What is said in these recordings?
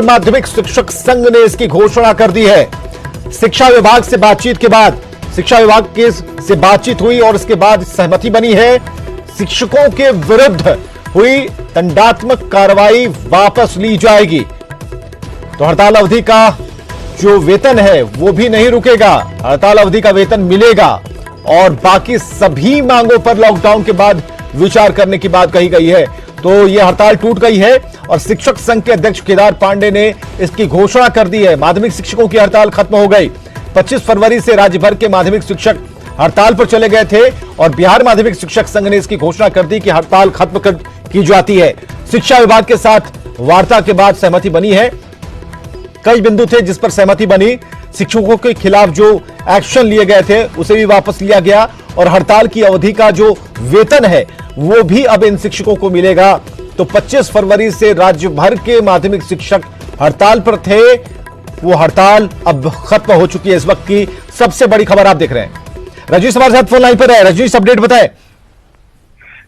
माध्यमिक शिक्षक संघ ने इसकी घोषणा कर दी है। शिक्षा विभाग से बातचीत के बाद शिक्षा विभाग के से बातचीत हुई और इसके बाद सहमति बनी है। शिक्षकों के विरुद्ध हुई दंडात्मक कार्रवाई वापस ली जाएगी। तो हड़ताल अवधि का जो वेतन है वो भी नहीं रुकेगा, हड़ताल अवधि का वेतन मिलेगा और बाकी सभी मांगों पर लॉकडाउन के बाद विचार करने की बात कही गई है। तो यह हड़ताल टूट गई है और शिक्षक संघ के अध्यक्ष केदार पांडे ने इसकी घोषणा कर दी है। माध्यमिक शिक्षकों की हड़ताल खत्म हो गई। 25 फरवरी से राज्य भर के माध्यमिक शिक्षक हड़ताल पर चले गए थे और बिहार माध्यमिक शिक्षक संघ ने इसकी घोषणा कर दी कि हड़ताल खत्म की जाती है। शिक्षा विभाग के साथ वार्ता के बाद सहमति बनी है। कई बिंदु थे जिस पर सहमति बनी। शिक्षकों के खिलाफ जो एक्शन लिए गए थे उसे भी वापस लिया गया और हड़ताल की अवधि का जो वेतन है वो भी अब इन शिक्षकों को मिलेगा। तो 25 फरवरी से राज्य भर के माध्यमिक शिक्षक हड़ताल पर थे, वो हड़ताल अब खत्म हो चुकी है। इस वक्त की सबसे बड़ी खबर आप देख रहे हैं। रजनीश हमारे साथ फोन लाइन पर है। रजनीश, अपडेट बताएं।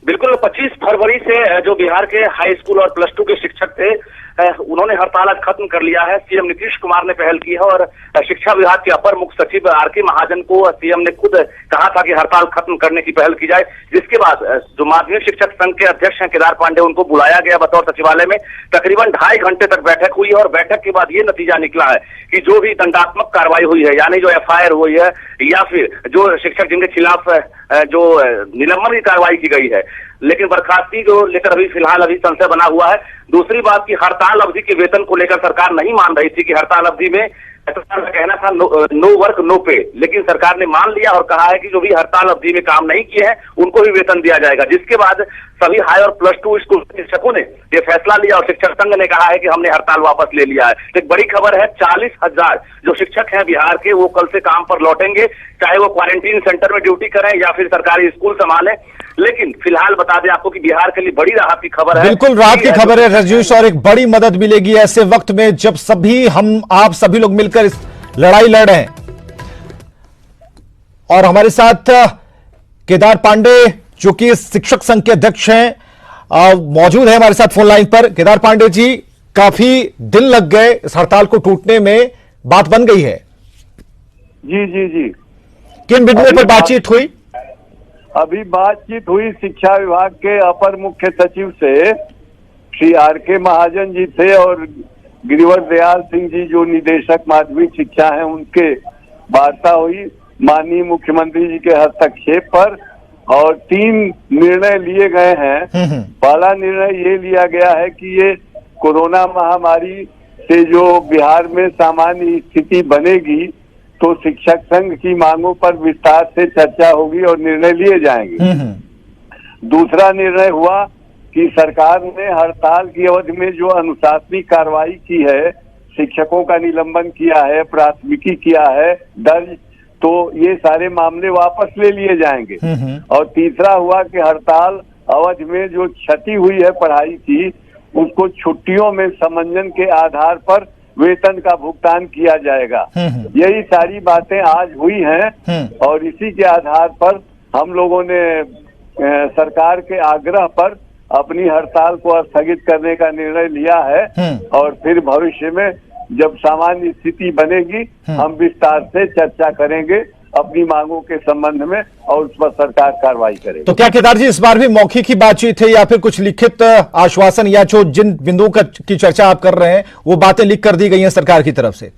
बिल्कुल, 25 फरवरी से जो बिहार के हाई स्कूल और प्लस 2 के शिक्षक थे उन्होंने हड़ताल आज खत्म कर लिया है। सीएम नीतीश कुमार ने पहल की है और शिक्षा विभाग के अपर मुख्य सचिव आर.के. महाजन को सीएम ने खुद कहा था कि हड़ताल खत्म करने की पहल की जाए। जिसके बाद जो माध्यमिक शिक्षक संघ के अध्यक्ष हैं केदार पांडे, उनको बुलाया गया बतौर सचिवालय में। तकरीबन 2.5 घंटे तक बैठक हुई और बैठक के बाद ये नतीजा निकला है कि जो भी दंडात्मक कार्रवाई हुई है, यानी जो एफआईआर हुई है या फिर जो शिक्षक जिनके खिलाफ जो निलंबन की कार्रवाई की गई है, लेकिन बर्खास्तगी को लेकर अभी फिलहाल संशय बना हुआ है। दूसरी बात की हड़ताल अवधि के वेतन को लेकर सरकार नहीं मान रही थी कि हड़ताल अवधि में सरकार का कहना था नो वर्क नो पे, लेकिन सरकार ने मान लिया और कहा है कि जो भी हड़ताल अवधि में काम नहीं किए हैं उनको भी वेतन दिया जाएगा। जिसके बाद सभी हाई और प्लस 2 स्कूल शिक्षकों ने ये फैसला लिया और शिक्षक संघ ने कहा है कि हमने हड़ताल वापस ले लिया है। एक बड़ी खबर है, 40,000 जो शिक्षक हैं बिहार के वो कल से काम पर लौटेंगे, चाहे वो क्वारंटीन सेंटर में ड्यूटी करें या फिर सरकारी स्कूल संभालें। लेकिन फिलहाल बता दें आपको कि बिहार के लिए बड़ी राहत की खबर है। बिल्कुल राहत की खबर है रजनीश, और एक बड़ी मदद मिलेगी ऐसे वक्त में जब आप सभी लोग मिलकर इस लड़ाई लड़ रहे हैं। और हमारे साथ केदार पांडे जो कि शिक्षक संघ के अध्यक्ष हैं मौजूद है हमारे साथ फोन लाइन पर। केदार पांडे जी, काफी दिन लग गए इस हड़ताल को टूटने में, बात बन गई है? जी जी जी। किन बिंदुओं पर बातचीत हुई? अभी बातचीत हुई शिक्षा विभाग के अपर मुख्य सचिव से, श्री आर.के. महाजन जी थे और गिरिवर दयाल सिंह जी जो निदेशक माध्यमिक शिक्षा हैं उनके वार्ता हुई माननीय मुख्यमंत्री जी के हस्तक्षेप पर और 3 निर्णय लिए गए हैं। पहला निर्णय ये लिया गया है कि ये कोरोना महामारी से जो बिहार में सामान्य स्थिति बनेगी तो शिक्षक संघ की मांगों पर विस्तार से चर्चा होगी और निर्णय लिए जाएंगे। दूसरा निर्णय हुआ कि सरकार ने हड़ताल की अवधि में जो अनुशासनिक कार्रवाई की है, शिक्षकों का निलंबन किया है, प्राथमिकी किया है दर्ज, तो ये सारे मामले वापस ले लिए जाएंगे। और तीसरा हुआ कि हड़ताल अवधि में जो क्षति हुई है पढ़ाई की, उसको छुट्टियों में समंजन के आधार पर वेतन का भुगतान किया जाएगा। यही सारी बातें आज हुई हैं और इसी के आधार पर हम लोगों ने सरकार के आग्रह पर अपनी हड़ताल को स्थगित करने का निर्णय लिया है और फिर भविष्य में जब सामान्य स्थिति बनेगी हम विस्तार से चर्चा करेंगे अपनी मांगों के संबंध में और उस पर सरकार कार्रवाई करेगी। तो क्या केदार जी इस बार भी मौखिक ही बातचीत है या फिर कुछ लिखित आश्वासन या जो जिन बिंदुओं की चर्चा आप कर रहे हैं वो बातें लिख कर दी गई हैं सरकार की तरफ से?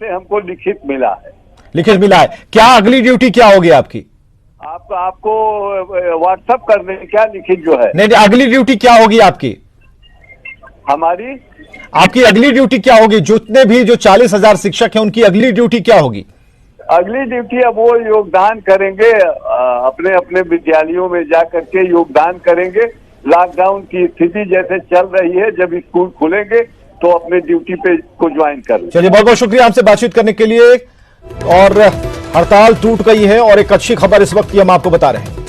हमको लिखित मिला है। लिखित मिला है। क्या अगली ड्यूटी क्या होगी आपकी? आपको व्हाट्सएप कर दें क्या लिखित जो है? नहीं, अगली ड्यूटी क्या होगी आपकी? हमारी आपकी अगली ड्यूटी क्या होगी? जितने भी जो 40,000 शिक्षक हैं उनकी अगली ड्यूटी क्या होगी? अगली ड्यूटी अब वो योगदान करेंगे, अपने अपने विद्यालयों में जा करके योगदान करेंगे। लॉकडाउन की स्थिति जैसे चल रही है, जब स्कूल खुलेंगे तो अपने ड्यूटी पे को ज्वाइन कर लेंगे। चलिए, बहुत बहुत शुक्रिया हमसे बातचीत करने के लिए। और हड़ताल टूट गई है और एक अच्छी खबर इस वक्त की हम आपको बता रहे हैं।